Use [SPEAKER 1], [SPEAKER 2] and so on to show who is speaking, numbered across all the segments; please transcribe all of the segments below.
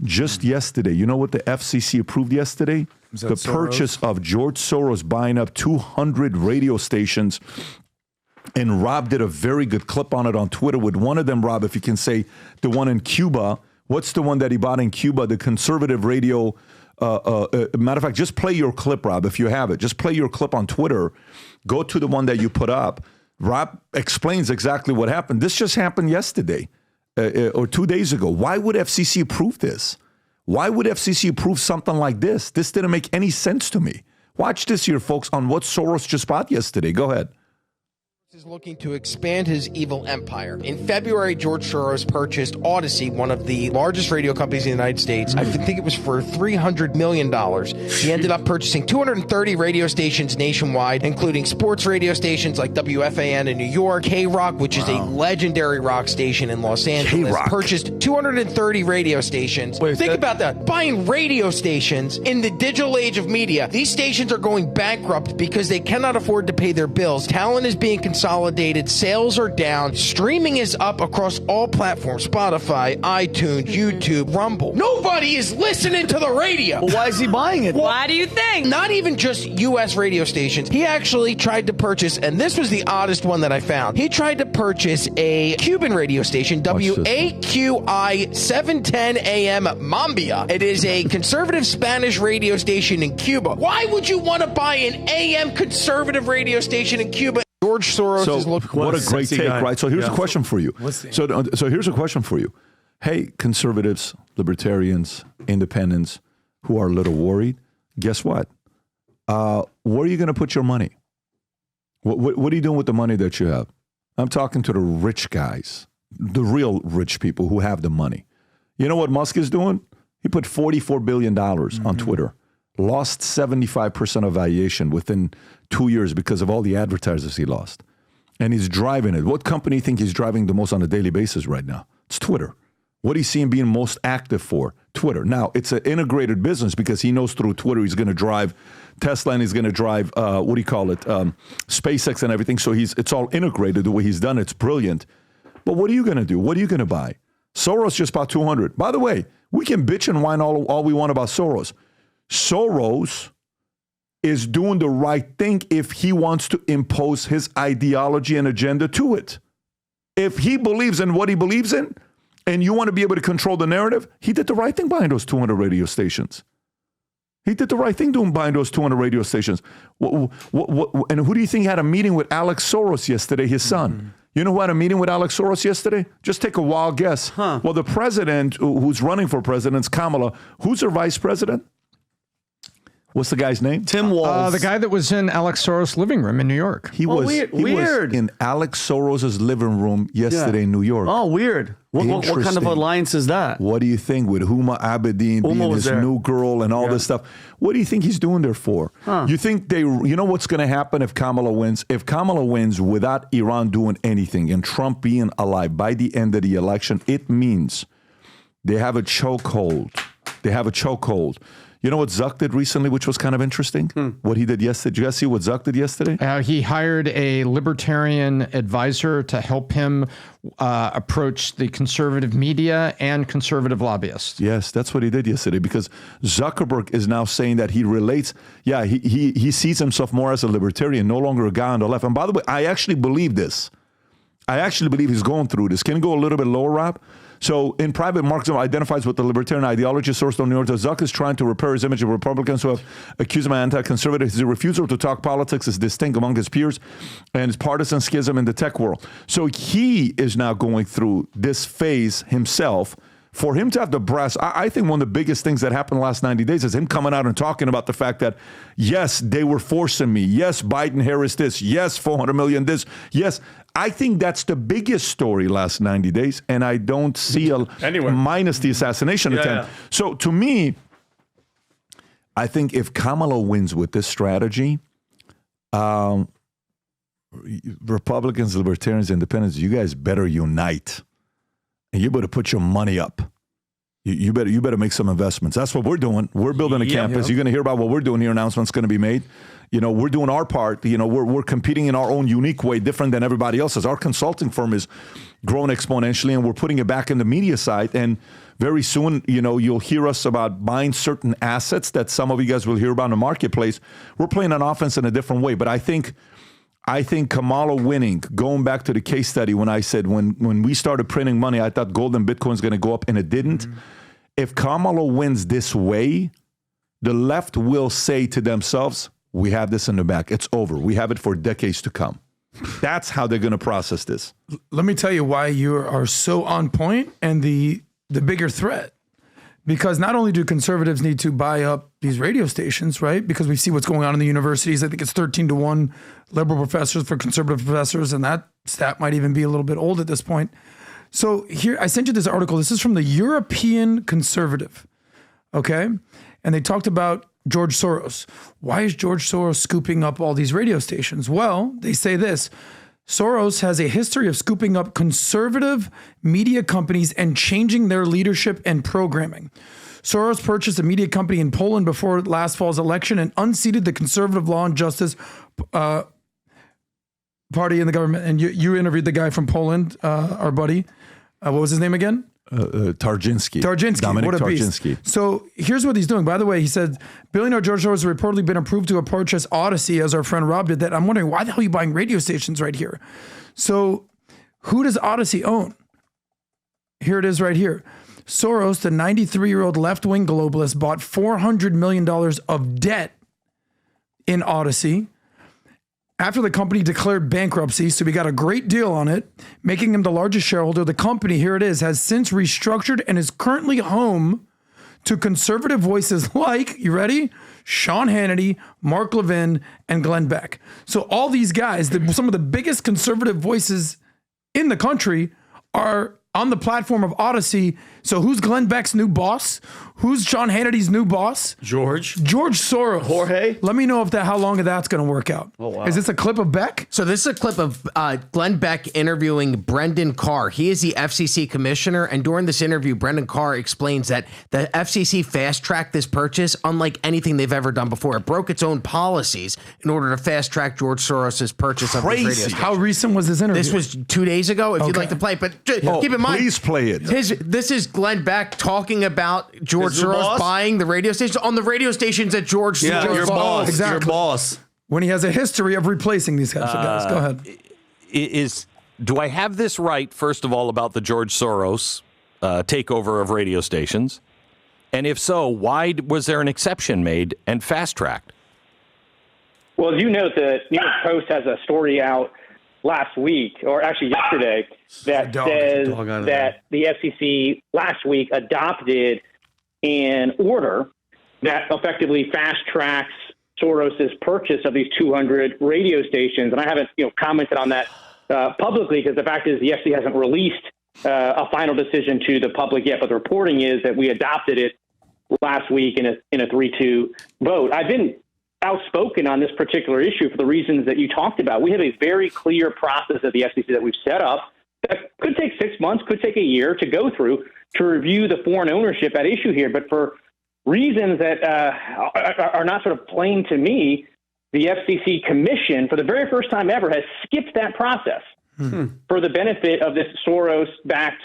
[SPEAKER 1] Just yesterday, you know what the FCC approved yesterday? The
[SPEAKER 2] Soros?
[SPEAKER 1] purchase of George Soros buying up 200 radio stations. And Rob did a very good clip on it on Twitter with one of them, Rob, if you can say the one in Cuba. What's the one that he bought in Cuba? The conservative radio. Matter of fact, just play your clip, Rob, if you have it. Just play your clip on Twitter. Go to the one that you put up. Rob explains exactly what happened. This just happened yesterday or 2 days ago. Why would FCC approve this? Why would FCC approve something like this? This didn't make any sense to me. Watch this here, folks, on what Soros just bought yesterday. Go ahead.
[SPEAKER 3] Is looking to expand his evil empire. In February, George Soros purchased Odyssey, one of the largest radio companies in the United States. I think it was for $300 million. He ended up purchasing 230 radio stations nationwide, including sports radio stations like WFAN in New York, K-Rock, which is a legendary rock station in Los Angeles.
[SPEAKER 1] K-Rock.
[SPEAKER 3] Purchased 230 radio stations. Think about that. Buying radio stations in the digital age of media. These stations are going bankrupt because they cannot afford to pay their bills. Talent is being consolidated, sales are down, streaming is up across all platforms, Spotify, iTunes, YouTube, Rumble. Nobody is listening to the radio.
[SPEAKER 2] Well, why is he buying it?
[SPEAKER 4] Why do you think?
[SPEAKER 3] Not even just U.S. radio stations. He actually tried to purchase, and this was the oddest one that I found. He tried to purchase a Cuban radio station, WAQI 710 AM Mambia. It is a conservative Spanish radio station in Cuba. Why would you want to buy an AM conservative radio station in Cuba? George Soros is looking.
[SPEAKER 1] What a great take,
[SPEAKER 2] guy.
[SPEAKER 1] right? So here's a question for you. So here's a question for you. Hey, conservatives, libertarians, independents who are a little worried, guess what? Where are you going to put your money? What are you doing with the money that you have? I'm talking to the rich guys, the real rich people who have the money. You know what Musk is doing? He put $44 billion on Twitter. Lost 75% of valuation within 2 years because of all the advertisers he lost. And he's driving it. What company do you think he's driving the most on a daily basis right now? It's Twitter. What do you see him being most active for? Twitter. Now, it's an integrated business because he knows through Twitter he's going to drive Tesla and he's going to drive, SpaceX and everything. So it's all integrated the way he's done. It's brilliant. But what are you going to do? What are you going to buy? Soros just bought 200. By the way, we can bitch and whine all we want about Soros. Soros is doing the right thing if he wants to impose his ideology and agenda to it. If he believes in what he believes in, and you want to be able to control the narrative, he did the right thing buying those 200 radio stations. He did the right thing buying those 200 radio stations. And who do you think had a meeting with Alex Soros yesterday, his son? You know who had a meeting with Alex Soros yesterday? Just take a wild guess. Well, the president who's running for president is Kamala. Who's her vice president? What's the guy's name?
[SPEAKER 2] Tim Walz.
[SPEAKER 5] The guy that was in Alex Soros' living room in New York.
[SPEAKER 1] He was in Alex Soros' living room yesterday in New York.
[SPEAKER 2] Oh, weird. What kind of alliance is that?
[SPEAKER 1] What do you think with Huma Abedin being his new girl and all this stuff? What do you think he's doing there for? You think you know what's going to happen if Kamala wins? If Kamala wins without Iran doing anything and Trump being alive by the end of the election, it means they have a chokehold. They have a chokehold. You know what Zuck did recently, which was kind of interesting? What he did yesterday. Did you guys see what Zuck did yesterday?
[SPEAKER 5] He hired a libertarian advisor to help him approach the conservative media and conservative lobbyists.
[SPEAKER 1] Yes, that's what he did yesterday because Zuckerberg is now saying that he relates. Yeah, he sees himself more as a libertarian, no longer a guy on the left. And by the way, I actually believe this. I actually believe he's going through this. Can you go a little bit lower, Rob? So in private, Marxism identifies with the libertarian ideology sourced on New York. Zuck is trying to repair his image of Republicans who have accused him of anti-conservative. His refusal to talk politics is distinct among his peers and his partisan schism in the tech world. So he is now going through this phase himself. For him to have the brass, I think one of the biggest things that happened the last 90 days is him coming out and talking about the fact that, yes, they were forcing me. Yes, Biden-Harris this. Yes, 400 million this. Yes, I think that's the biggest story last 90 days, and I don't see minus the assassination attempt. Yeah. So to me, I think if Kamala wins with this strategy, Republicans, Libertarians, Independents, you guys better unite. And you better put your money up. you better make some investments. That's what we're doing. We're building a campus. You're going to hear about what we're doing here. Announcements going to be made. We're doing our part. We're competing in our own unique way, different than everybody else's. Our consulting firm is growing exponentially, and we're putting it back in the media side. And very soon, you'll hear us about buying certain assets that some of you guys will hear about in the marketplace. We're playing an offense in a different way. But I think Kamala winning, going back to the case study when I said when we started printing money, I thought gold and Bitcoin is going to go up, and it didn't. Mm-hmm. If Kamala wins this way, the left will say to themselves, we have this in the back. It's over. We have it for decades to come. That's how they're going to process this.
[SPEAKER 4] Let me tell you why you are so on point and the bigger threat. Because not only do conservatives need to buy up these radio stations, right? Because we see what's going on in the universities. I think it's 13-1 liberal professors for conservative professors, and that stat might even be a little bit old at this point. So here, I sent you this article. This is from the European Conservative, okay? And they talked about George Soros. Why is George Soros scooping up all these radio stations? Well, they say this. Soros has a history of scooping up conservative media companies and changing their leadership and programming. Soros purchased a media company in Poland before last fall's election and unseated the conservative law and justice party in the government. And you interviewed the guy from Poland, our buddy. What was his name again?
[SPEAKER 1] Tarczynski.
[SPEAKER 4] Dominic what a
[SPEAKER 1] Tarczynski.
[SPEAKER 4] Beast. So here's what he's doing. By the way, he said, billionaire George Soros has reportedly been approved to purchase Odyssey, as our friend Rob did that. I'm wondering, why the hell are you buying radio stations right here? So who does Odyssey own? Here it is right here. Soros, the 93-year-old left-wing globalist, bought $400 million of debt in Odyssey after the company declared bankruptcy, so we got a great deal on it, making him the largest shareholder. The company, here it is, has since restructured and is currently home to conservative voices like, you ready? Sean Hannity, Mark Levin, and Glenn Beck. So all these guys, some of the biggest conservative voices in the country, are on the platform of Odyssey. So who's Glenn Beck's new boss? Who's Sean Hannity's new boss?
[SPEAKER 2] George
[SPEAKER 4] Soros.
[SPEAKER 2] Jorge.
[SPEAKER 4] Let me know if how long that's going to work out.
[SPEAKER 2] Oh, wow.
[SPEAKER 4] Is this a clip of Beck?
[SPEAKER 3] So this is a clip of Glenn Beck interviewing Brendan Carr. He is the FCC commissioner, and during this interview, Brendan Carr explains that the FCC fast-tracked this purchase unlike anything they've ever done before. It broke its own policies in order to fast-track George Soros' purchase of this radio station.
[SPEAKER 4] How recent was this interview?
[SPEAKER 3] This was 2 days ago, if you'd like to play it. But keep in mind,
[SPEAKER 1] please play it.
[SPEAKER 3] This is Glenn Beck talking about George Soros buying the radio station on the radio stations that George Soros
[SPEAKER 2] your boss.
[SPEAKER 4] Exactly.
[SPEAKER 2] Your boss.
[SPEAKER 4] When he has a history of replacing these guys. Go ahead.
[SPEAKER 6] Do I have this right, first of all, about the George Soros takeover of radio stations? And if so, why was there an exception made and fast-tracked?
[SPEAKER 7] Well, as you know, the New York Post has a story out last week, or actually yesterday, that says that the FCC last week adopted an order that effectively fast-tracks Soros's purchase of these 200 radio stations. And I haven't commented on that publicly, because the fact is the FCC hasn't released a final decision to the public yet. But the reporting is that we adopted it last week in a 3-2 vote. I've been outspoken on this particular issue for the reasons that you talked about. We have a very clear process at the FCC that we've set up that could take 6 months, could take a year to go through to review the foreign ownership at issue here. But for reasons that are not sort of plain to me, the FCC commission, for the very first time ever, has skipped that process for the benefit of this Soros-backed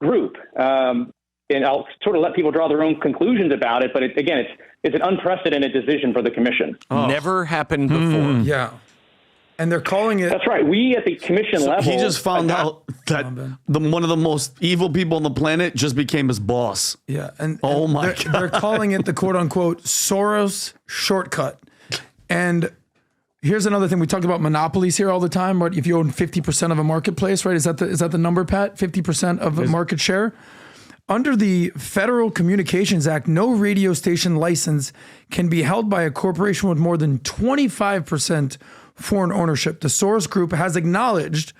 [SPEAKER 7] group. And I'll sort of let people draw their own conclusions about it. But it's an unprecedented decision for the commission.
[SPEAKER 6] Never happened before.
[SPEAKER 4] Yeah. And they're calling it...
[SPEAKER 7] That's right. We at the commission level...
[SPEAKER 2] He just found out that one of the most evil people on the planet just became his boss.
[SPEAKER 4] Yeah. And
[SPEAKER 2] my
[SPEAKER 4] God. They're calling it the quote-unquote Soros shortcut. And here's another thing. We talk about monopolies here all the time. Right? If you own 50% of a marketplace, right? Is that the number, Pat? 50% of a market share? Under the Federal Communications Act, no radio station license can be held by a corporation with more than 25% foreign ownership. The Soros Group has acknowledged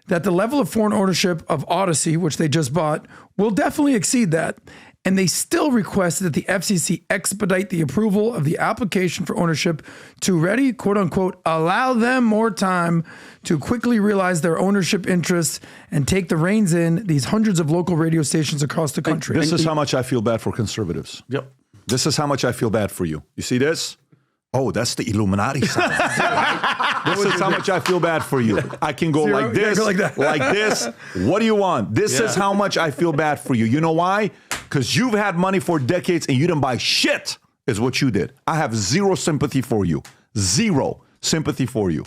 [SPEAKER 4] that the level of foreign ownership of Odyssey, which they just bought, will definitely exceed that. and they still requested that the FCC expedite the approval of the application for ownership to ready, quote unquote, allow them more time to quickly realize their ownership interests and take the reins in these hundreds of local radio stations across the country.
[SPEAKER 1] This is how much I feel bad for conservatives.
[SPEAKER 2] Yep.
[SPEAKER 1] This is how much I feel bad for you. You see this? Oh, that's the Illuminati sound. This is how much I feel bad for you. I can go like this, like this. What do you want? This is how much I feel bad for you. You know why? Because you've had money for decades and you didn't buy shit, is what you did. I have zero sympathy for you. Zero sympathy for you.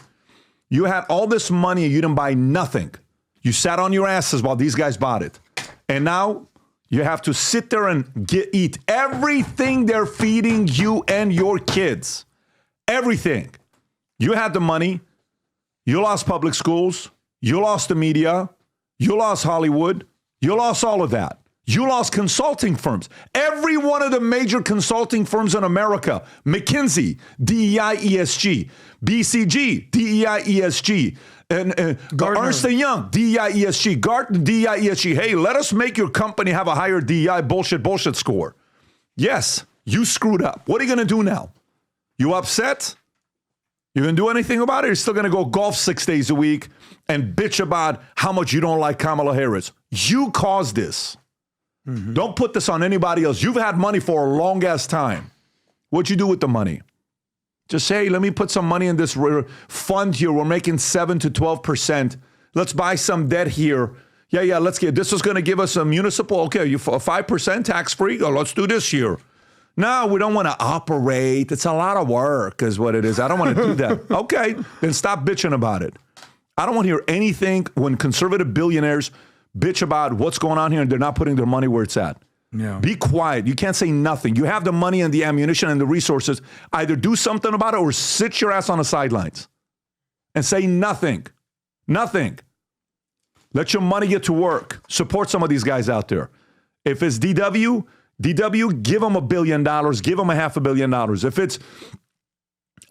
[SPEAKER 1] You had all this money and you didn't buy nothing. You sat on your asses while these guys bought it. And now you have to sit there and eat everything they're feeding you and your kids. Everything. You had the money. You lost public schools. You lost the media. You lost Hollywood. You lost all of that. You lost consulting firms. Every one of the major consulting firms in America, McKinsey, DEI, ESG, BCG, DEI, ESG, and Ernst & Young, DEI, ESG, Gartner, DEI, ESG. Hey, let us make your company have a higher DEI bullshit score. Yes, you screwed up. What are you going to do now? You upset? You going to do anything about it? You're still going to go golf 6 days a week and bitch about how much you don't like Kamala Harris. You caused this. Mm-hmm. Don't put this on anybody else. You've had money for a long ass time. What'd you do with the money? Just say, hey, let me put some money in this fund here. We're making 7 to 12%. Let's buy some debt here. Yeah, let's get, this is going to give us a municipal, okay, you 5% tax free. Oh, let's do this here. No, we don't want to operate. It's a lot of work is what it is. I don't want to do that. Okay, then stop bitching about it. I don't want to hear anything when conservative billionaires bitch about what's going on here and they're not putting their money where it's at. Yeah. Be quiet. You can't say nothing. You have the money and the ammunition and the resources. Either do something about it or sit your ass on the sidelines and say nothing. Nothing. Let your money get to work. Support some of these guys out there. If it's DW, give them $1 billion, give them $500 million. If it's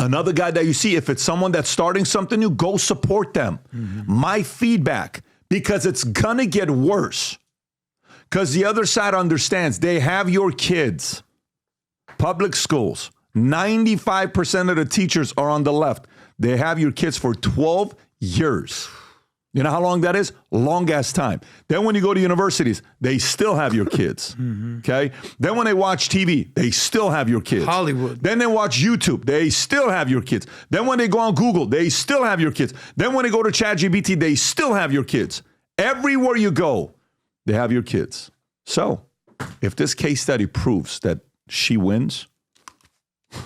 [SPEAKER 1] another guy that you see, if it's someone that's starting something new, go support them. Mm-hmm. My feedback, because it's gonna get worse. Because the other side understands they have your kids. Public schools, 95% of the teachers are on the left. They have your kids for 12 years. You know how long that is? Long ass time. Then when you go to universities, they still have your kids. Mm-hmm. Okay. Then when they watch TV, they still have your kids.
[SPEAKER 4] Hollywood.
[SPEAKER 1] Then they watch YouTube, they still have your kids. Then when they go on Google, they still have your kids. Then when they go to ChatGPT, they still have your kids. Everywhere you go, they have your kids. So if this case study proves that she wins,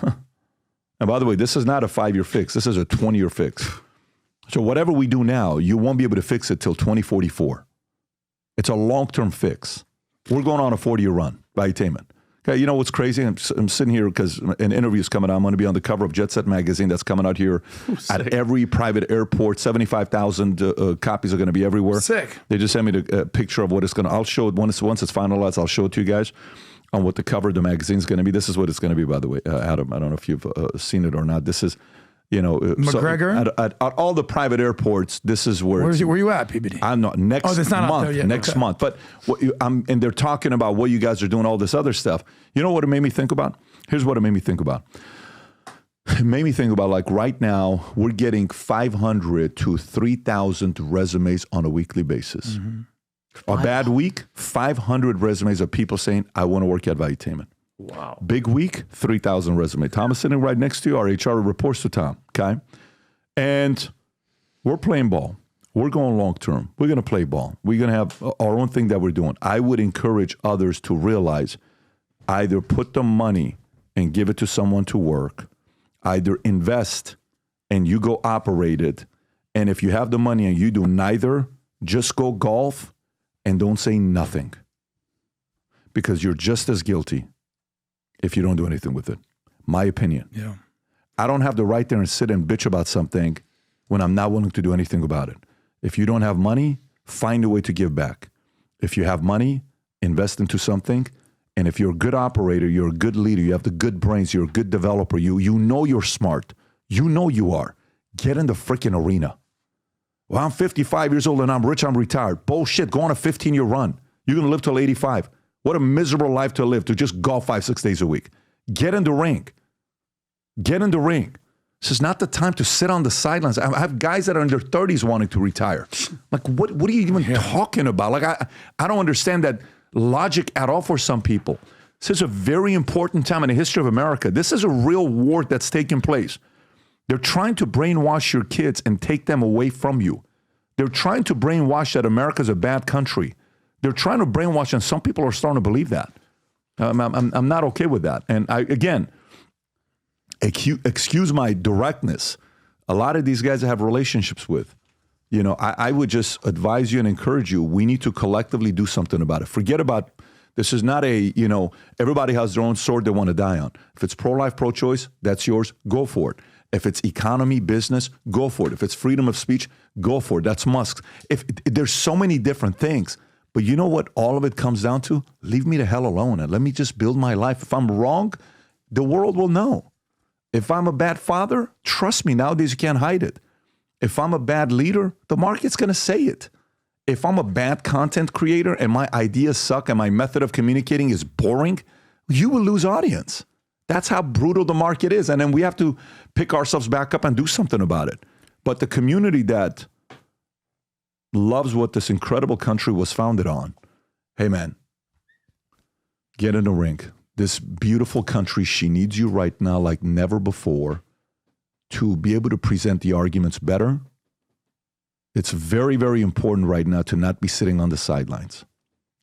[SPEAKER 1] and by the way, this is not a 5-year fix. This is a 20-year fix. So whatever we do now, you won't be able to fix it till 2044. It's a long-term fix. We're going on a 40-year run, Valuetainment. Okay, you know what's crazy? I'm sitting here because an interview is coming out. I'm going to be on the cover of Jet Set magazine that's coming out here at every private airport. 75,000 copies are going to be everywhere.
[SPEAKER 4] Sick.
[SPEAKER 1] They just sent me the picture of what it's going to. I'll show it once it's finalized. I'll show it to you guys on what the cover of the magazine is going to be. This is what it's going to be, by the way, Adam. I don't know if you've seen it or not. This is.
[SPEAKER 4] McGregor?
[SPEAKER 1] So at all the private airports, this is where.
[SPEAKER 4] Where you at, PBD?
[SPEAKER 1] I'm not next month.
[SPEAKER 4] That's not out there yet.
[SPEAKER 1] Next month. But and they're talking about what you guys are doing, all this other stuff. You know what it made me think about? Here's what it made me think about. It made me think about, like, right now we're getting 500 to 3,000 resumes on a weekly basis. Mm-hmm. A bad week, 500 resumes of people saying, "I want to work at Valuetainment."
[SPEAKER 2] Wow.
[SPEAKER 1] Big week, 3,000 resume. Tom is sitting right next to you. Our HR reports to Tom, okay? And we're playing ball. We're going long term. We're going to play ball. We're going to have our own thing that we're doing. I would encourage others to realize either put the money and give it to someone to work, either invest and you go operate it. And if you have the money and you do neither, just go golf and don't say nothing, because you're just as guilty if you don't do anything with it. My opinion.
[SPEAKER 4] Yeah.
[SPEAKER 1] I don't have the right there and sit and bitch about something when I'm not willing to do anything about it. If you don't have money, find a way to give back. If you have money, invest into something. And if you're a good operator, you're a good leader, you have the good brains, you're a good developer, you know you're smart. You know you are. Get in the freaking arena. Well, I'm 55 years old and I'm rich, I'm retired. Bullshit, go on a 15-year run. You're going to live till 85. What a miserable life to live, to just golf 5-6 days a week. Get in the ring. Get in the ring. This is not the time to sit on the sidelines. I have guys that are in their 30s wanting to retire. Like, what are you even talking about? Like, I don't understand that logic at all for some people. This is a very important time in the history of America. This is a real war that's taking place. They're trying to brainwash your kids and take them away from you. They're trying to brainwash that America's a bad country. They're trying to brainwash, and some people are starting to believe that. I'm not okay with that. And again, excuse my directness. A lot of these guys I have relationships with, I would just advise you and encourage you. We need to collectively do something about it. Forget about, this is not everybody has their own sword they want to die on. If it's pro-life, pro-choice, that's yours. Go for it. If it's economy, business, go for it. If it's freedom of speech, go for it. That's Musk's. There's so many different things. But you know what all of it comes down to? Leave me the hell alone and let me just build my life. If I'm wrong, the world will know. If I'm a bad father, trust me, nowadays you can't hide it. If I'm a bad leader, the market's going to say it. If I'm a bad content creator and my ideas suck and my method of communicating is boring, you will lose audience. That's how brutal the market is. And then we have to pick ourselves back up and do something about it. But the community that loves what this incredible country was founded on, hey man, get in the ring. This beautiful country, she needs you right now like never before to be able to present the arguments better. It's very, very important right now to not be sitting on the sidelines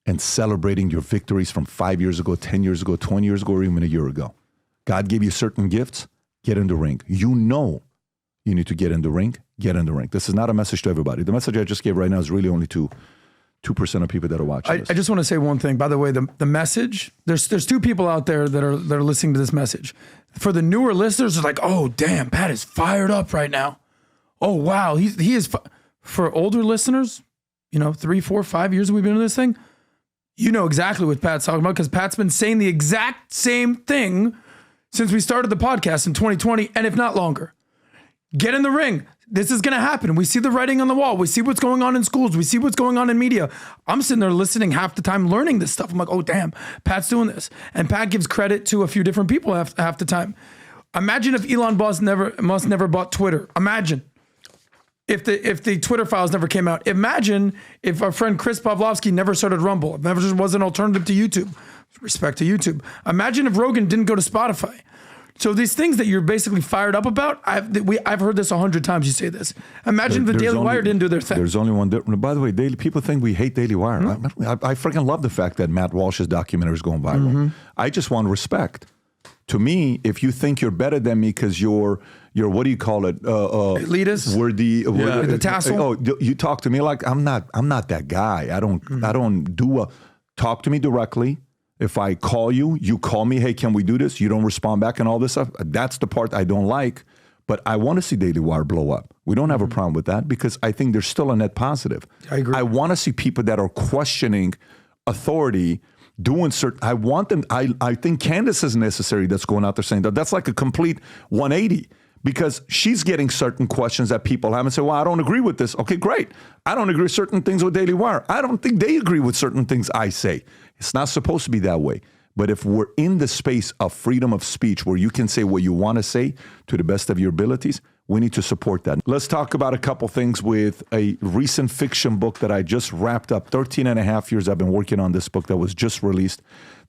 [SPEAKER 1] and celebrating your victories from 5 years ago, 10 years ago, 20 years ago, or even a year ago. God gave you certain gifts, get in the ring. You need to get in the ring, get in the ring. This is not a message to everybody. The message I just gave right now is really only to 2% of people that are watching this.
[SPEAKER 4] I just want to say one thing. By the way, the message, there's two people out there that are listening to this message. For the newer listeners, it's like, oh, damn, Pat is fired up right now. Oh, wow, he is. For older listeners, 3, 4, 5 years we've been doing this thing, you know exactly what Pat's talking about because Pat's been saying the exact same thing since we started the podcast in 2020, and if not longer. Get in the ring. This is going to happen. We see the writing on the wall. We see what's going on in schools. We see what's going on in media. I'm sitting there listening half the time, learning this stuff. I'm like, oh, damn, Pat's doing this. And Pat gives credit to a few different people half the time. Imagine if Elon Musk never bought Twitter. Imagine if the Twitter files never came out. Imagine if our friend Chris Pavlovsky never started Rumble. If never was an alternative to YouTube. Respect to YouTube. Imagine if Rogan didn't go to Spotify. So these things that you're basically fired up about, I've heard this 100 times. You say this. Imagine if the Daily Wire didn't do their thing.
[SPEAKER 1] There's only one. By the way, people think we hate Daily Wire. Mm-hmm. I freaking love the fact that Matt Walsh's documentary is going viral. Mm-hmm. I just want respect. To me, if you think you're better than me because you're what do you call it?
[SPEAKER 4] Elitist.
[SPEAKER 1] We're the
[SPEAKER 4] tassel.
[SPEAKER 1] Oh, you talk to me like I'm not that guy. I don't do talk to me directly. If I call you, you call me, hey, can we do this? You don't respond back and all this stuff. That's the part I don't like. But I want to see Daily Wire blow up. We don't have a problem with that because I think there's still a net positive.
[SPEAKER 4] I agree.
[SPEAKER 1] I want to see people that are questioning authority doing certain. I want them. I think Candace is necessary that's going out there saying that. That's like a complete 180 because she's getting certain questions that people have and say, well, I don't agree with this. Okay, great. I don't agree with certain things with Daily Wire. I don't think they agree with certain things I say. It's not supposed to be that way. But if we're in the space of freedom of speech where you can say what you want to say to the best of your abilities, we need to support that. Let's talk about a couple things with a recent fiction book that I just wrapped up. 13 and a half years I've been working on this book that was just released.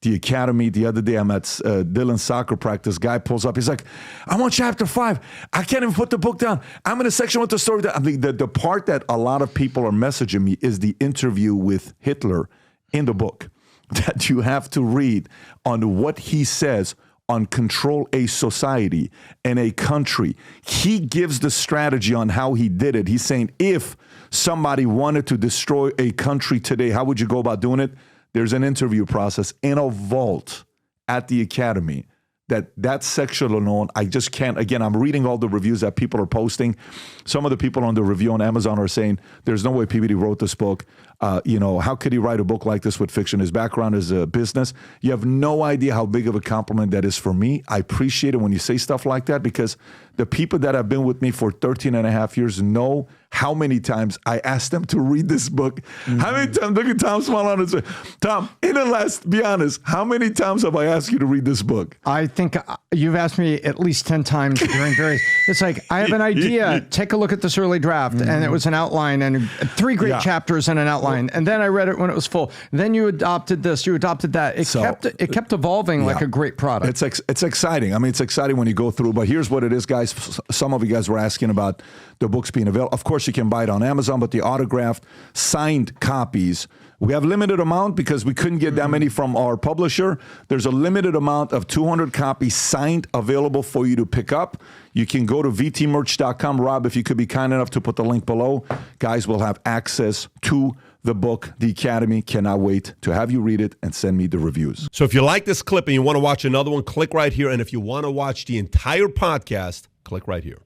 [SPEAKER 1] The Academy. The other day I'm at Dylan's soccer practice. Guy pulls up. He's like, I'm on chapter 5. I can't even put the book down. I'm in a section with the story. I mean, the part that a lot of people are messaging me is the interview with Hitler in the book that you have to read on what he says on control a society and a country. He gives the strategy on how he did it. He's saying if somebody wanted to destroy a country today, how would you go about doing it? There's an interview process in a vault at the Academy. That section alone, I just can't. Again, I'm reading all the reviews that people are posting. Some of the people on the review on Amazon are saying, there's no way PBD wrote this book. How could he write a book like this with fiction? His background is a business. You have no idea how big of a compliment that is for me. I appreciate it when you say stuff like that because the people that have been with me for 13 and a half years know how many times I asked them to read this book. How many times? Look at Tom Smallon and say, Tom, in the last, be honest, how many times have I asked you to read this book?
[SPEAKER 5] I think you've asked me at least 10 times during various. It's like, I have an idea. Take a look at this early draft. And it was an outline and 3 great chapters and an outline. And then I read it when it was full. Then you adopted this, you adopted that. It kept evolving like a great product.
[SPEAKER 1] It's exciting. I mean, it's exciting when you go through, but here's what it is, guys. Some of you guys were asking about the books being available. Of course, you can buy it on Amazon, but the autographed, signed copies, we have limited amount because we couldn't get that many from our publisher. There's a limited amount of 200 copies signed available for you to pick up. You can go to vtmerch.com. Rob, if you could be kind enough to put the link below, guys will have access to the book, The Academy. Cannot wait to have you read it and send me the reviews.
[SPEAKER 8] So if you like this clip and you want to watch another one, click right here. And if you want to watch the entire podcast, click right here.